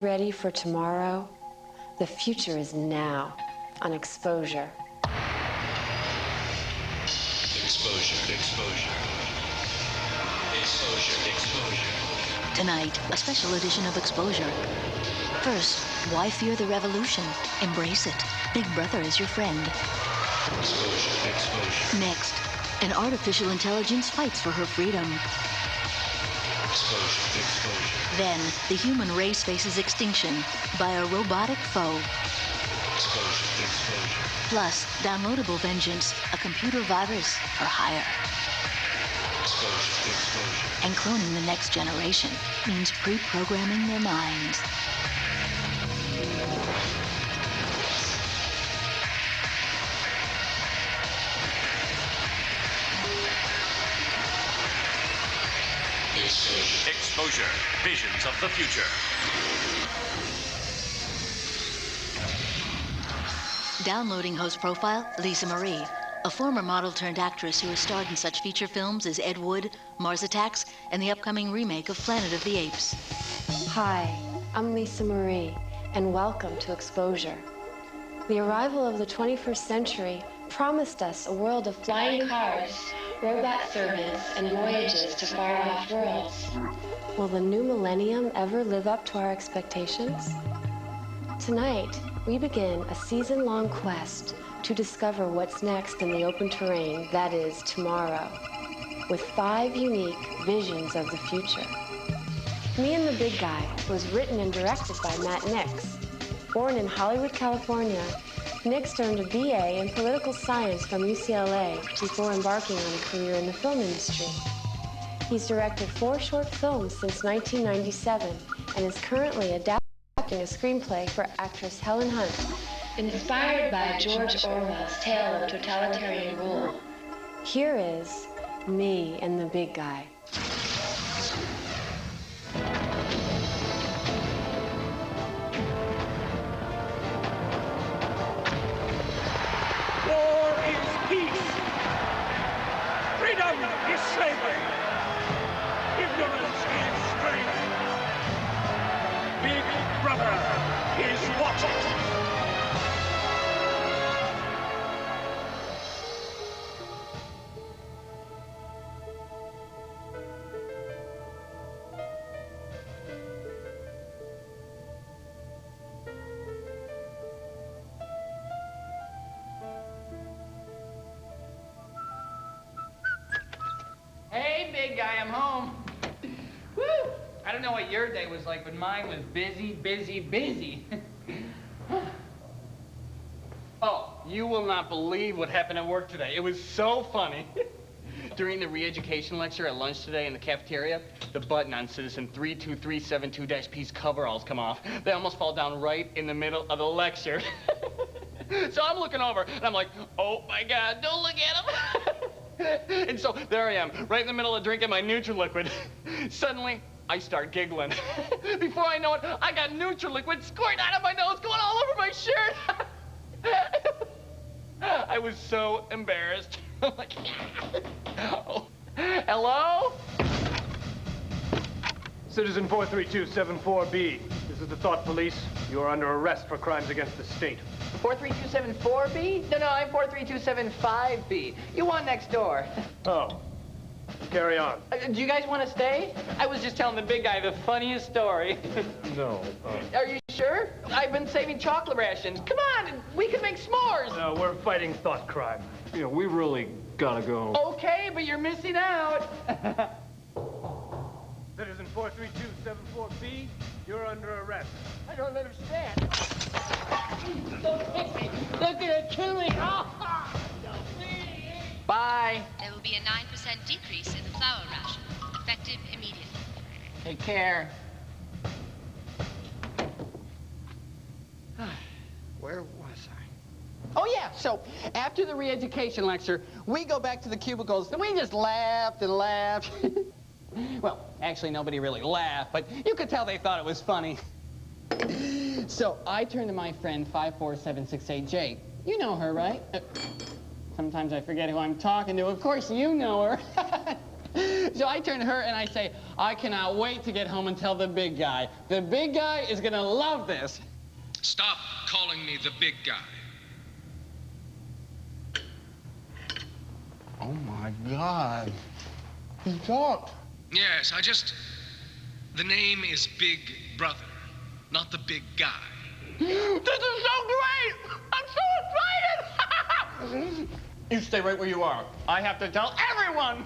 Ready for tomorrow? The future is now on Exposure. Exposure, exposure. Exposure, exposure. Tonight, a special edition of Exposure. First, why fear the revolution? Embrace it. Big Brother is your friend. Exposure, exposure. Next, an artificial intelligence fights for her freedom. Exposure, exposure. Then, the human race faces extinction by a robotic foe. Exposure, exposure. Plus, downloadable vengeance, a computer virus for hire. Exposure, exposure. And cloning the next generation means pre-programming their minds. Exposure. Visions of the future. Downloading host profile, Lisa Marie, a former model turned actress who has starred in such feature films as Ed Wood, Mars Attacks, and the upcoming remake of Planet of the Apes. Hi, I'm Lisa Marie, and welcome to Exposure. The arrival of the 21st century promised us a world of flying cars, robot servants, and voyages to far-off worlds. Will the new millennium ever live up to our expectations? Tonight, we begin a season-long quest to discover what's next in the open terrain that is tomorrow, with 5 unique visions of the future. Me and the Big Guy was written and directed by Matt Nix. Born in Hollywood, California, Nix earned a BA in political science from UCLA before embarking on a career in the film industry. He's directed 4 short films since 1997 and is currently adapting a screenplay for actress Helen Hunt, inspired by George Orwell's tale of totalitarian rule. Here is Me and the Big Guy. War is peace. Freedom is slavery. Ignorance is strength. Big Brother is watching. Hey, big guy, I'm home. Woo! I don't know what your day was like, but mine was busy, busy, busy. Oh, you will not believe what happened at work today. It was so funny. During the re-education lecture at lunch today in the cafeteria, the button on Citizen 32372-P's coveralls come off. They almost fall down right in the middle of the lecture. So I'm looking over, and I'm like, oh my God, don't look at him. And so there I am, right in the middle of drinking my Nutriliquid. Suddenly, I start giggling. Before I know it, I got Nutriliquid squirting out of my nose, going all over my shirt. I was so embarrassed. I'm like, oh. Hello? Citizen 43274B. This is the Thought Police. You are under arrest for crimes against the state. 43274B? No, I'm 43275B. You want next door. Oh. Carry on. Do you guys want to stay? I was just telling the big guy the funniest story. No. Are you sure? I've been saving chocolate rations. Come on, we can make s'mores. No, we're fighting thought crime. You know, we really gotta go. Okay, but you're missing out. Citizen 43274B, you're under arrest. I don't understand. Don't hit me. They're gonna kill me. Oh, bye. There will be a 9% decrease in the flour ration, effective immediately. Take care. Where was I? Oh, yeah. So after the re-education lecture, we go back to the cubicles, and we just laughed and laughed. Well, actually, nobody really laughed, but you could tell they thought it was funny. So I turned to my friend 54768J. You know her, right? Sometimes I forget who I'm talking to. Of course, you know her. So I turn to her and I say, I cannot wait to get home and tell the big guy. The big guy is gonna love this. Stop calling me the big guy. Oh my God. He talked. Yes, the name is Big Brother, not the big guy. This is so great! I'm so excited! You stay right where you are. I have to tell everyone!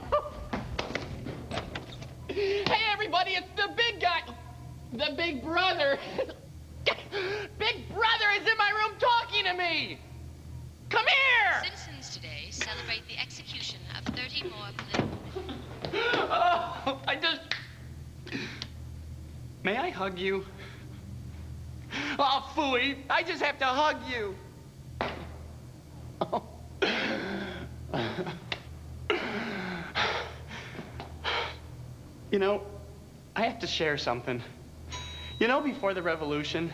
Hey, everybody, it's the big guy. The big brother. Big brother is in my room talking to me. Come here! Citizens today celebrate the execution of 30 more political... Oh, May I hug you? Oh, phooey, I just have to hug you. Oh. You know, I have to share something. You know, before the revolution,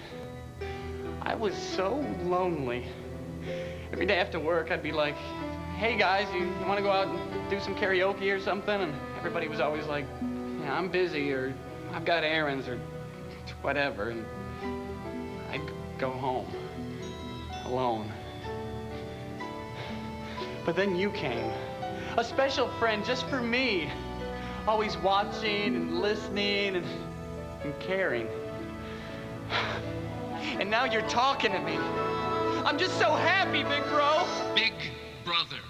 I was so lonely. Every day after work, I'd be like, hey guys, you want to go out and do some karaoke or something? And everybody was always like, yeah, I'm busy, or I've got errands, or whatever. And I'd go home alone. But then you came, a special friend just for me, always watching and listening and caring. And now you're talking to me. I'm just so happy, big bro. Big Brother.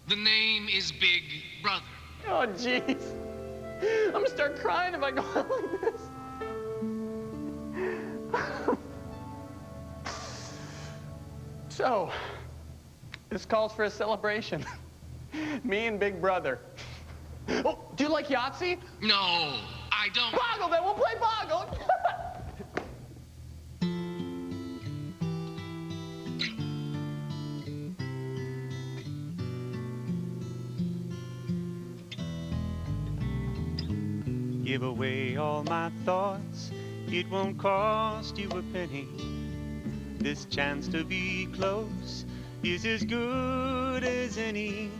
The name is Big Brother. Oh, jeez. I'm gonna start crying if I go on like this. So, this calls for a celebration. Me and Big Brother. Oh, do you like Yahtzee? No, I don't. Boggle, then we'll play Boggle. Give away all my thoughts, it won't cost you a penny. This chance to be close is as good as any.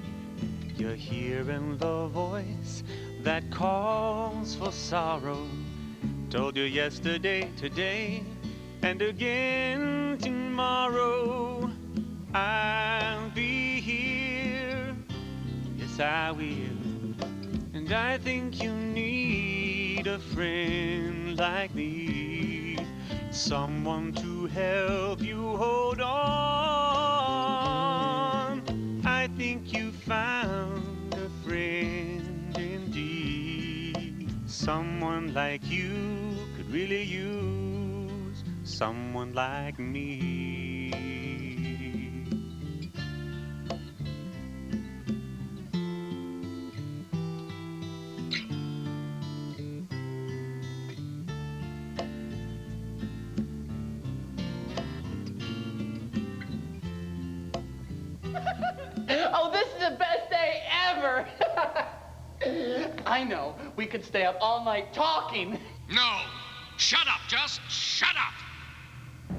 You're hearing the voice that calls for sorrow. Told you yesterday, today, and again tomorrow. I'll be here, yes I will. And I think you need a friend like me, someone to help you hold on. I think you found a friend indeed. Someone like you could really use someone like me. Oh, this is the best day ever! I know. We could stay up all night talking. No! Shut up, just shut up!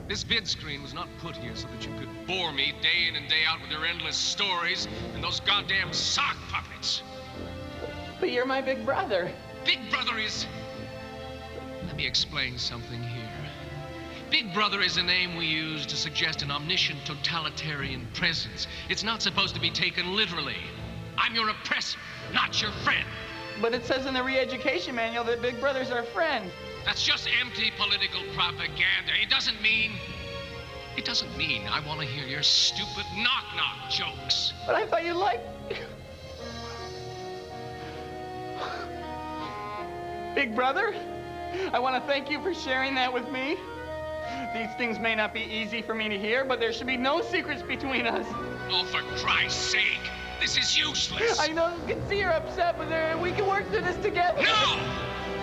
This vid screen was not put here so that you could bore me day in and day out with your endless stories and those goddamn sock puppets. But you're my big brother. Big Brother is... Let me explain something here. Big Brother is a name we use to suggest an omniscient, totalitarian presence. It's not supposed to be taken literally. I'm your oppressor, not your friend. But it says in the re-education manual that Big Brother's our friend. That's just empty political propaganda. It doesn't mean I want to hear your stupid knock-knock jokes. But I thought you liked... Big Brother, I want to thank you for sharing that with me. These things may not be easy for me to hear, but there should be no secrets between us. Oh, for Christ's sake, this is useless. I know you can see you're upset, but we can work through this together. No!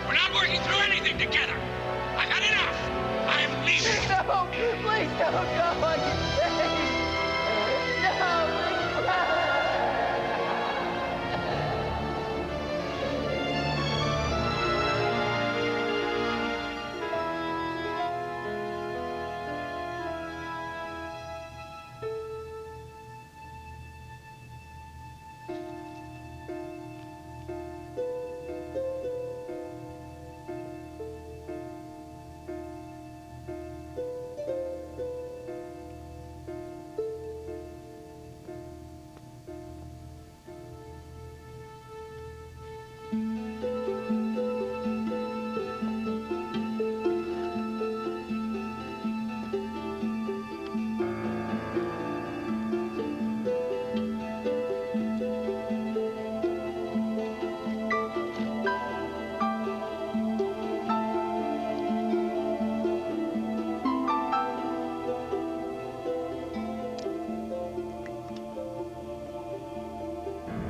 We're not working through anything together. I've had enough. I'm leaving. No, please don't go. I can stay. No, please.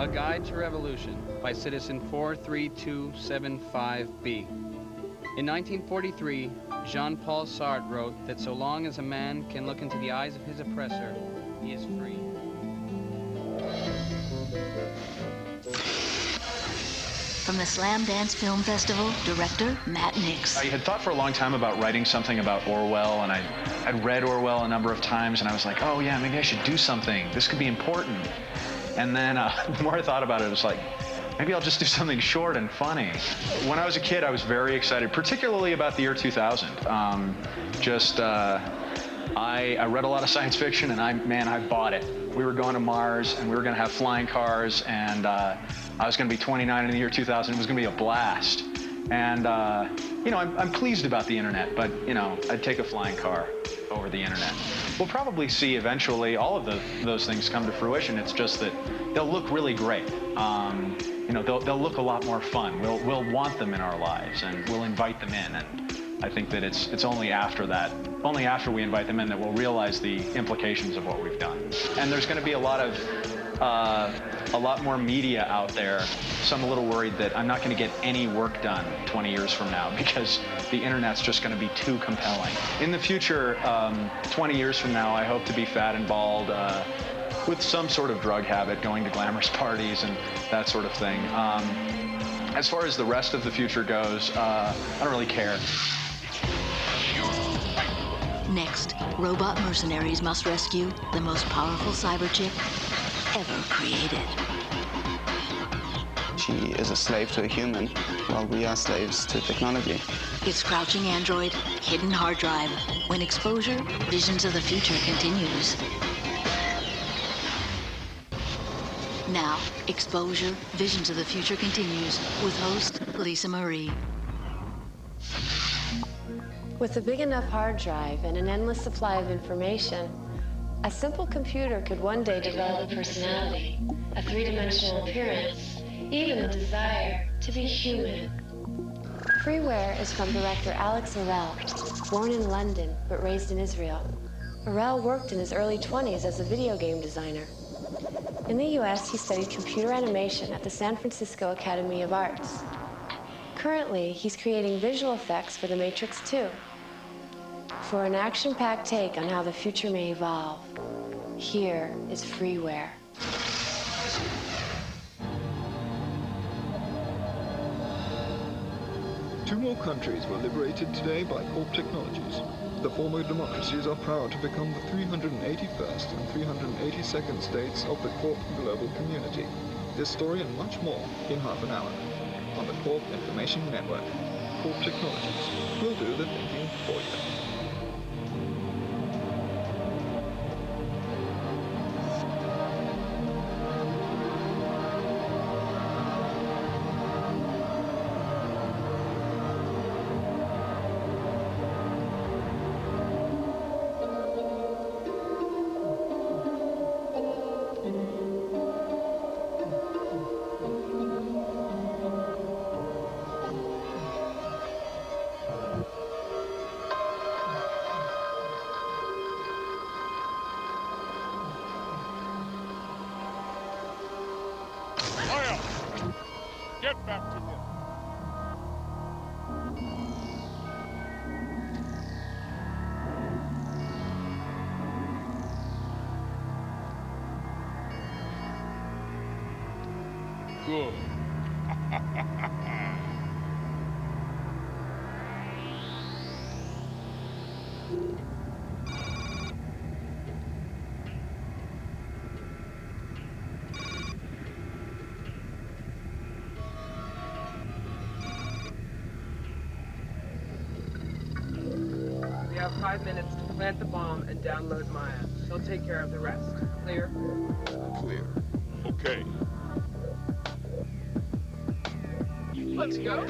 A Guide to Revolution by Citizen 43275B. In 1943, Jean-Paul Sartre wrote that so long as a man can look into the eyes of his oppressor, he is free. From the Slam Dance Film Festival, director Matt Nix. I had thought for a long time about writing something about Orwell, and I'd read Orwell a number of times, and I was like, oh yeah, maybe I should do something. This could be important. And then the more I thought about it, it was like, maybe I'll just do something short and funny. When I was a kid, I was very excited, particularly about the year 2000. I read a lot of science fiction, and I bought it. We were going to Mars, and we were going to have flying cars, and I was going to be 29 in the year 2000. It was going to be a blast. And, you know, I'm pleased about the internet, but, you know, I'd take a flying car over the internet. We'll probably see eventually all of those things come to fruition. It's just that they'll look really great. You know, they'll look a lot more fun. We'll want them in our lives, and we'll invite them in. And I think that it's only after that, only after we invite them in, that we'll realize the implications of what we've done. And there's going to be a lot more media out there. So I'm a little worried that I'm not going to get any work done 20 years from now because the internet's just going to be too compelling. In the future, 20 years from now, I hope to be fat and bald, with some sort of drug habit, going to glamorous parties and that sort of thing. As far as the rest of the future goes, I don't really care. Next, robot mercenaries must rescue the most powerful cyber chip ever created. She is a slave to a human, while we are slaves to technology. It's Crouching Android, Hidden Hard Drive. When Exposure, Visions of the Future continues. Now, Exposure, Visions of the Future continues with host Lisa Marie. With a big enough hard drive and an endless supply of information, a simple computer could one day develop a personality, a three-dimensional appearance, even the desire to be human. Freeware is from director Alex Arel, born in London but raised in Israel. Arel worked in his early 20s as a video game designer. In the US, he studied computer animation at the San Francisco Academy of Arts. Currently, he's creating visual effects for The Matrix 2. For an action-packed take on how the future may evolve, here is Freeware. Two more countries were liberated today by Corp Technologies. The former democracies are proud to become the 381st and 382nd states of the Corp global community. This story and much more in half an hour on the Corp Information Network. Corp Technologies will do the thinking for you. Get back to work. Good. We have 5 minutes to plant the bomb and download Maya. She'll take care of the rest. Clear? Clear. Okay. Let's go.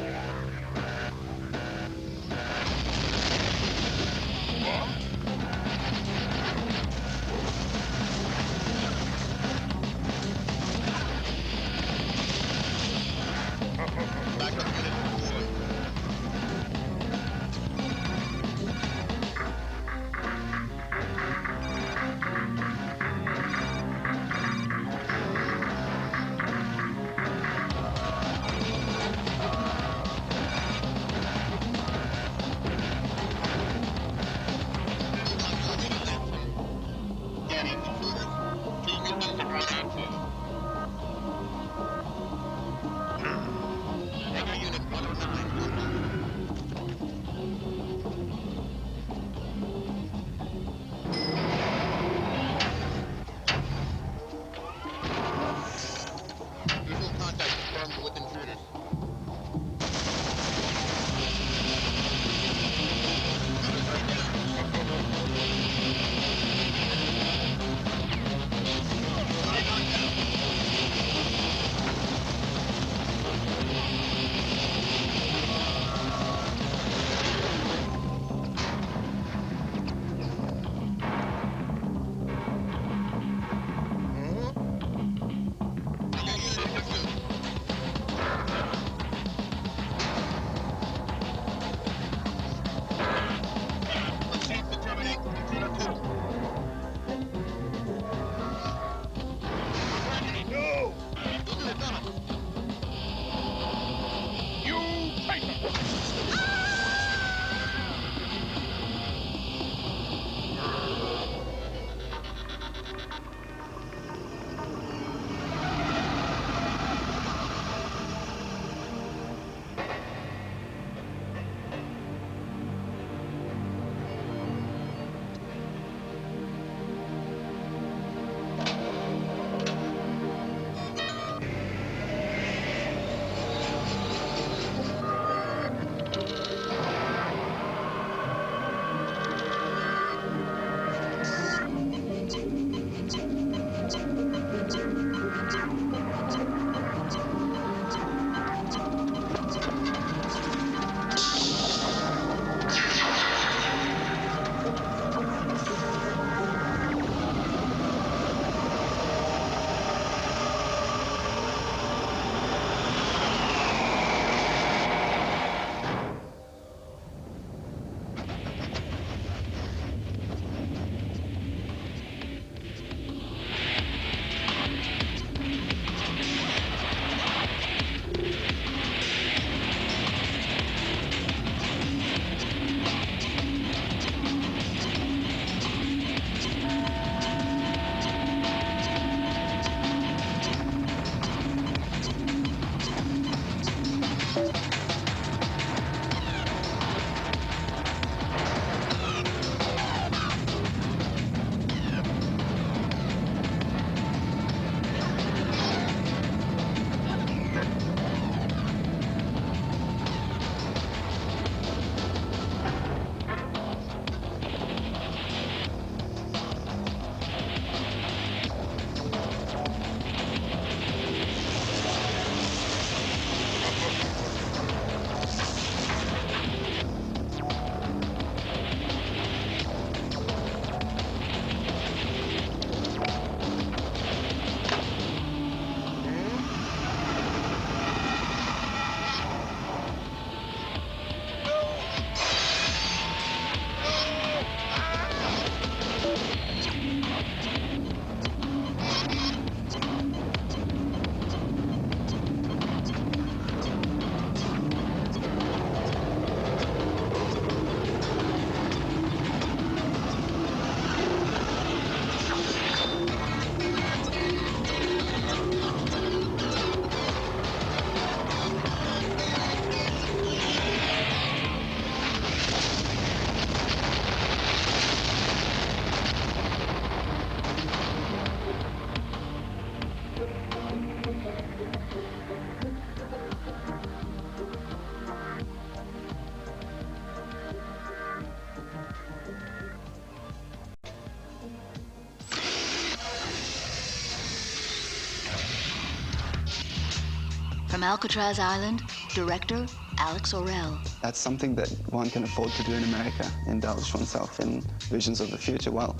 From Alcatraz Island, director Alex Orell. That's something that one can afford to do in America, indulge oneself in visions of the future. Well,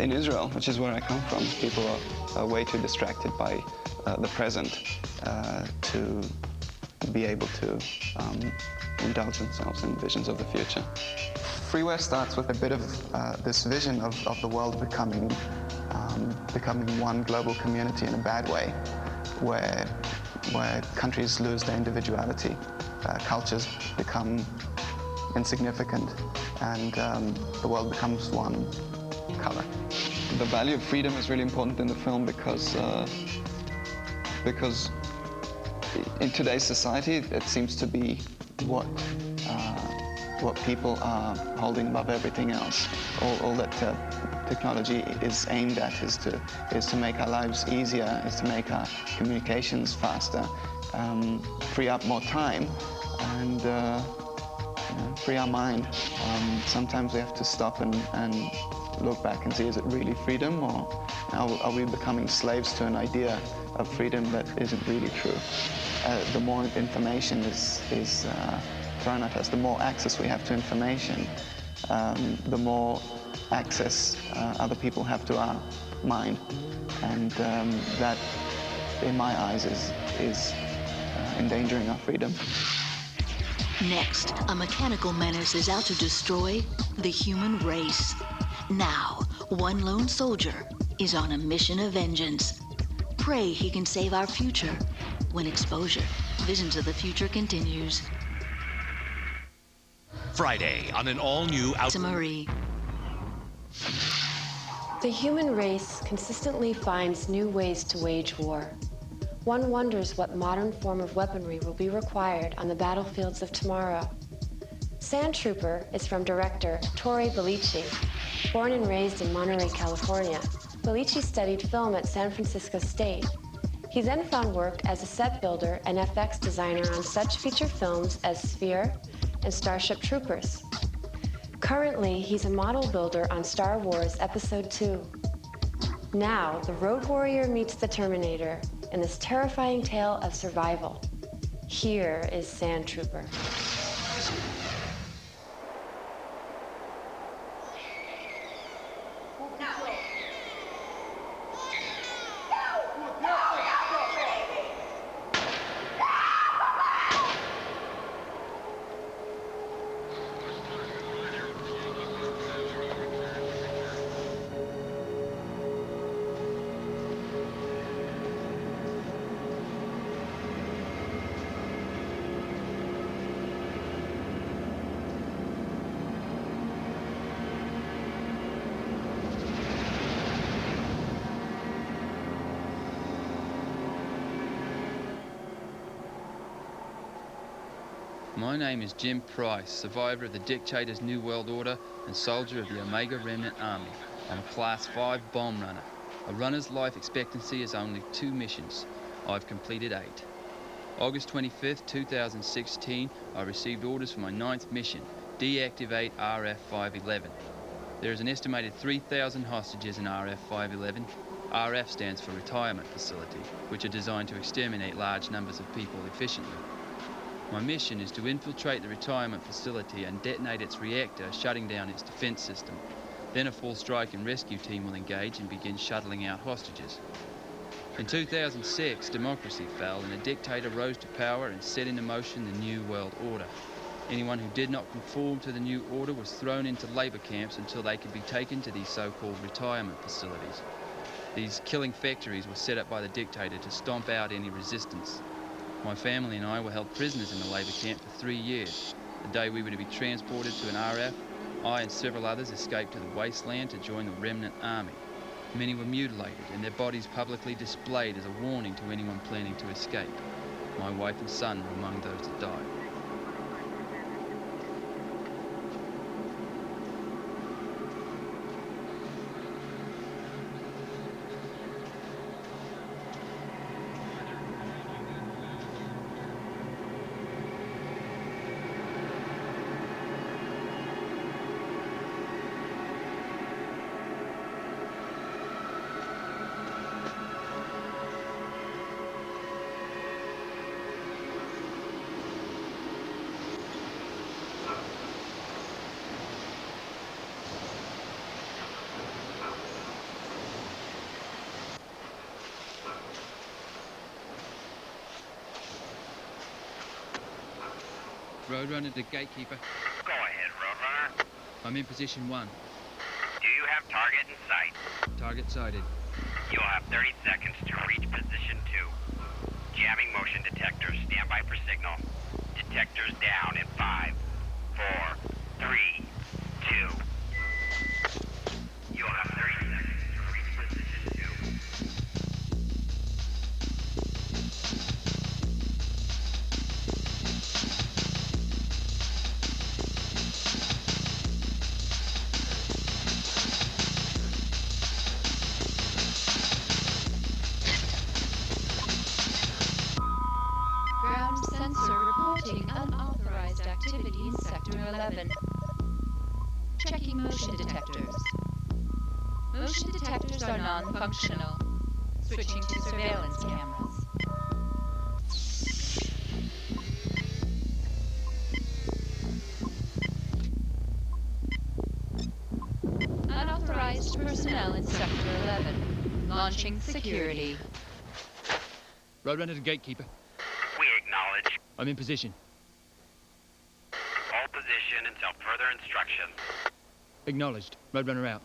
in Israel, which is where I come from, people are way too distracted by the present to be able to indulge themselves in visions of the future. Freeware starts with a bit of this vision of the world becoming one global community in a bad way, where countries lose their individuality, cultures become insignificant, and the world becomes one color. The value of freedom is really important in the film because in today's society, it seems to be what people are holding above everything else. All that technology is aimed at is to make our lives easier, is to make our communications faster, free up more time, and free our mind. Sometimes we have to stop and look back and see, is it really freedom, or are we becoming slaves to an idea of freedom that isn't really true? The more information is thrown at us, the more access we have to information, the more access other people have to our mind, and that, in my eyes, is endangering our freedom. Next, a mechanical menace is out to destroy the human race. Now, one lone soldier is on a mission of vengeance. Pray he can save our future. When Exposure, Visions of the Future continues. Friday on an all-new Marie. The human race consistently finds new ways to wage war. One wonders what modern form of weaponry will be required on the battlefields of tomorrow. Sand Trooper is from director Torrey Bellici. Born and raised in Monterey, California, Bellici studied film at San Francisco State. He then found work as a set builder and FX designer on such feature films as Sphere and Starship Troopers. Currently, he's a model builder on Star Wars Episode 2. Now, the Road Warrior meets the Terminator in this terrifying tale of survival. Here is Sand Trooper. My name is Jim Price, survivor of the Dictator's New World Order and soldier of the Omega Remnant Army. I'm a Class 5 bomb runner. A runner's life expectancy is only 2 missions. I've completed 8. August 25th, 2016, I received orders for my 9th mission, deactivate RF-511. There is an estimated 3,000 hostages in RF-511. RF stands for Retirement Facility, which are designed to exterminate large numbers of people efficiently. My mission is to infiltrate the retirement facility and detonate its reactor, shutting down its defense system. Then a full strike and rescue team will engage and begin shuttling out hostages. In 2006, democracy fell and a dictator rose to power and set into motion the New World Order. Anyone who did not conform to the new order was thrown into labor camps until they could be taken to these so-called retirement facilities. These killing factories were set up by the dictator to stomp out any resistance. My family and I were held prisoners in the labor camp for 3 years. The day we were to be transported to an RF, I and several others escaped to the wasteland to join the remnant army. Many were mutilated and their bodies publicly displayed as a warning to anyone planning to escape. My wife and son were among those that died. Roadrunner to Gatekeeper. Go ahead, Roadrunner. I'm in position 1. Do you have target in sight? Target sighted. You'll have 30 seconds to reach position 2. Jamming motion detectors. Stand by for signal. Detectors down in 5, 4, 3, 2. You'll have 30 seconds to reach position 2. Ground sensor reporting unauthorized activity in Sector 11. Checking motion detectors. Motion detectors are non-functional. Switching to surveillance cameras. Unauthorized personnel in Sector 11. Launching security. Roadrunner to Gatekeeper. We acknowledge. I'm in position. Hold position until further instructions. Acknowledged. Roadrunner out.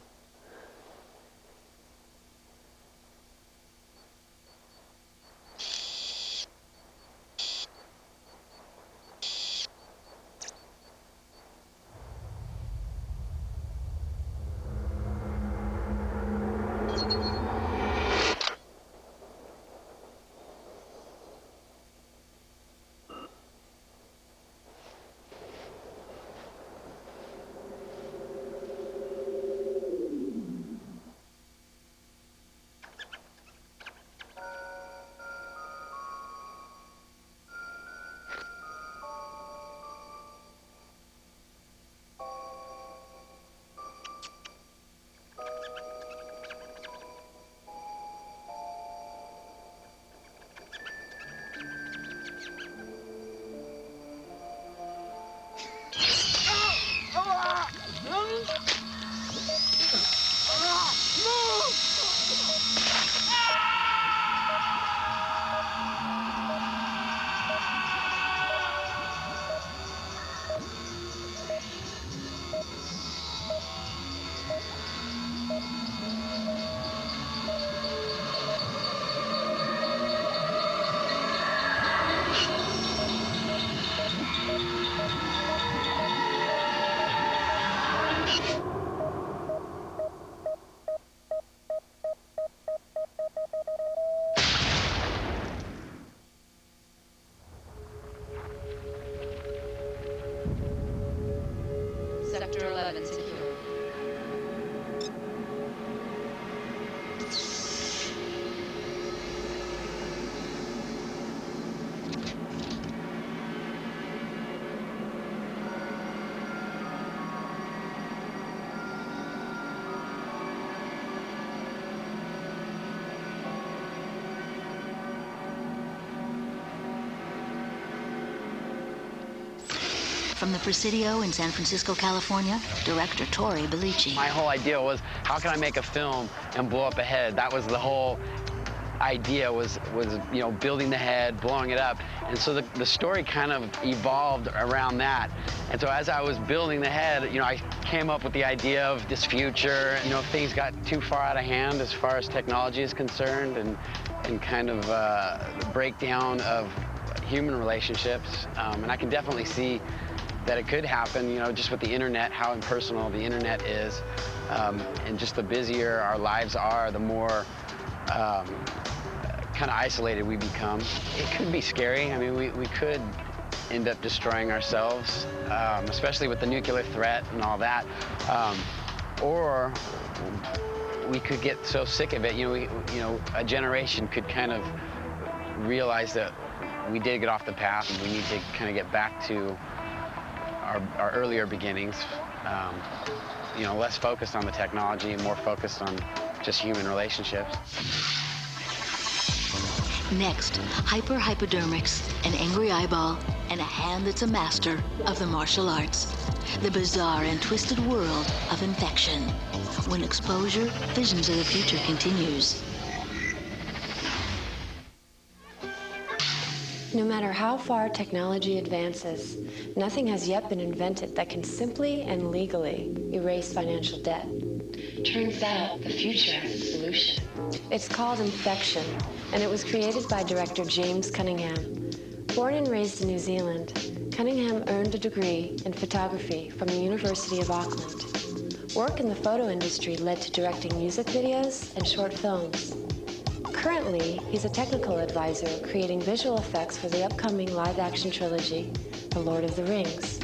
Sector 11 secure. From the Presidio in San Francisco, California, director Tori Bellici. My whole idea was, how can I make a film and blow up a head? That was the whole idea, was you know, building the head, blowing it up. And so the story kind of evolved around that. And so as I was building the head, you know, I came up with the idea of this future. You know, if things got too far out of hand as far as technology is concerned, and kind of the breakdown of human relationships. And I can definitely see that it could happen, you know, just with the internet, how impersonal the internet is, and just the busier our lives are, the more kind of isolated we become. It could be scary. I mean, we could end up destroying ourselves, especially with the nuclear threat and all that. Or we could get so sick of it, you know, a generation could kind of realize that we did get off the path and we need to kind of get back to our earlier beginnings, you know, less focused on the technology and more focused on just human relationships. Next, hypodermics, an angry eyeball, and a hand that's a master of the martial arts. The bizarre and twisted world of infection. When exposure, visions of the future continues. No matter how far technology advances, nothing has yet been invented that can simply and legally erase financial debt. Turns out the future has a solution. It's called infection, and it was created by director James Cunningham. Born and raised in New Zealand, Cunningham earned a degree in photography from the University of Auckland. Work in the photo industry led to directing music videos and short films. Currently, he's a technical advisor creating visual effects for the upcoming live-action trilogy, The Lord of the Rings.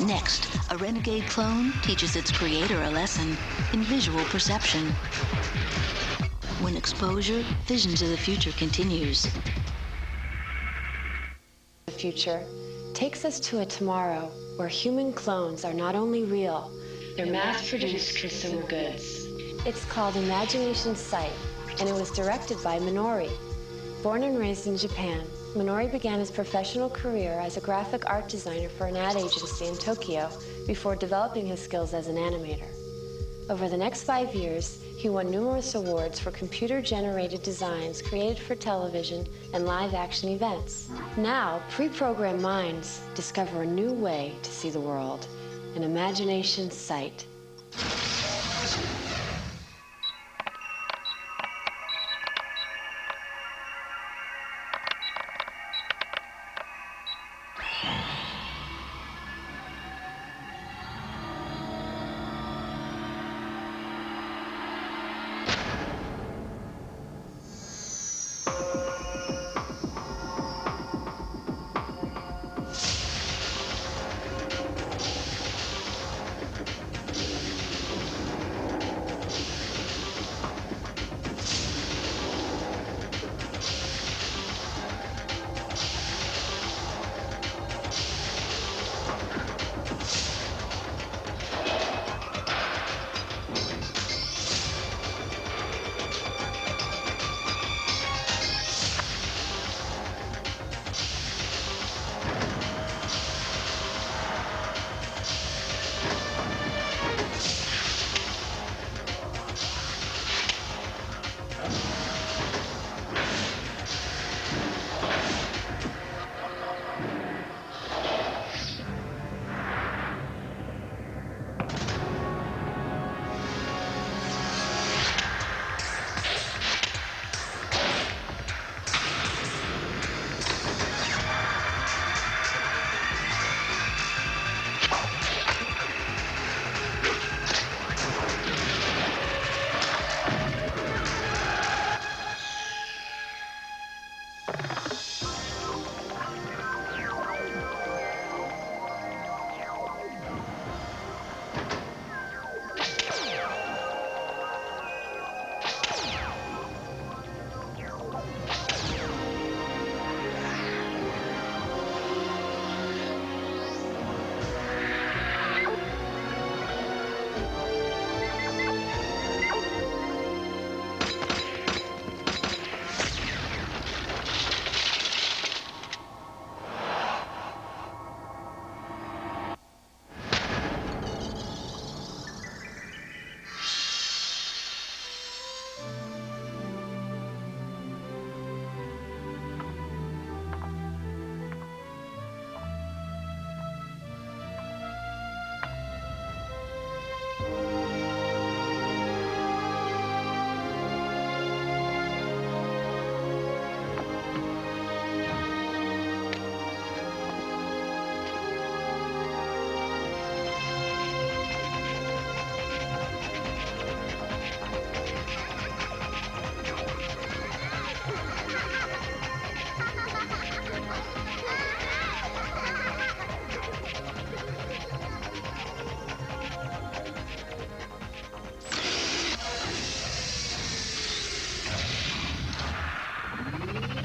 Next, a renegade clone teaches its creator a lesson in visual perception. When Exposure, Visions of the Future continues. The future takes us to a tomorrow where human clones are not only real, they're mass-produced consumer goods. It's called Imagination Sight, and it was directed by Minori. Born and raised in Japan, Minori began his professional career as a graphic art designer for an ad agency in Tokyo before developing his skills as an animator. Over the next 5 years, he won numerous awards for computer-generated designs created for television and live-action events. Now, pre-programmed minds discover a new way to see the world, an Imagination Sight.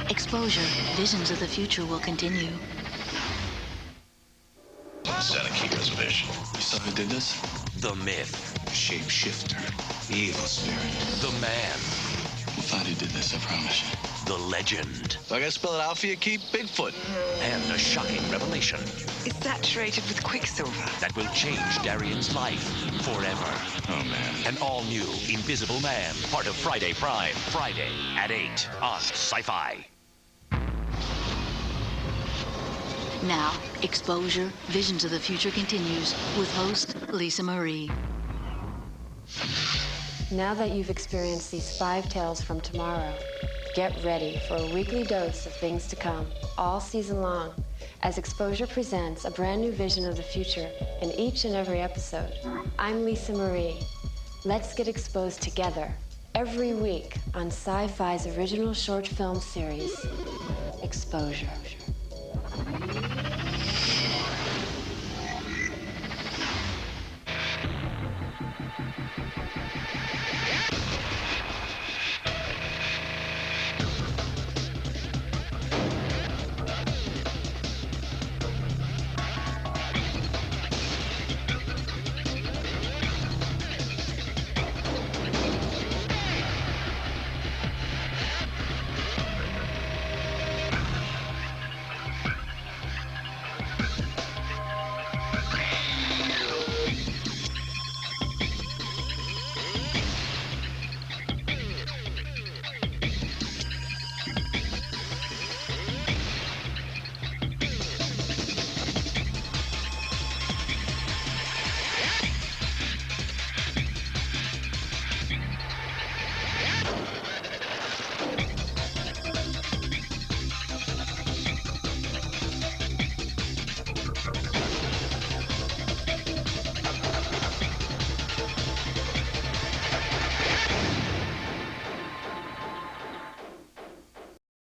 Exposure, Visions of the Future will continue. Seneca's vision. You saw who did this? The myth. Shapeshifter. The evil spirit. The man. We'll find who did this, I promise you. The legend. So I gotta spell it out for you, Keith? Bigfoot. And a shocking revelation. It's saturated with quicksilver. That will change Darian's life forever. Oh, man. An all-new Invisible Man, part of Friday Prime. Friday at 8 on Sci-Fi. Now, Exposure, Visions of the Future continues with host Lisa Marie. Now that you've experienced these 5 tales from tomorrow, get ready for a weekly dose of things to come, all season long, as Exposure presents a brand new vision of the future in each and every episode. I'm Lisa Marie. Let's get exposed together every week on Sci-Fi's original short film series, Exposure.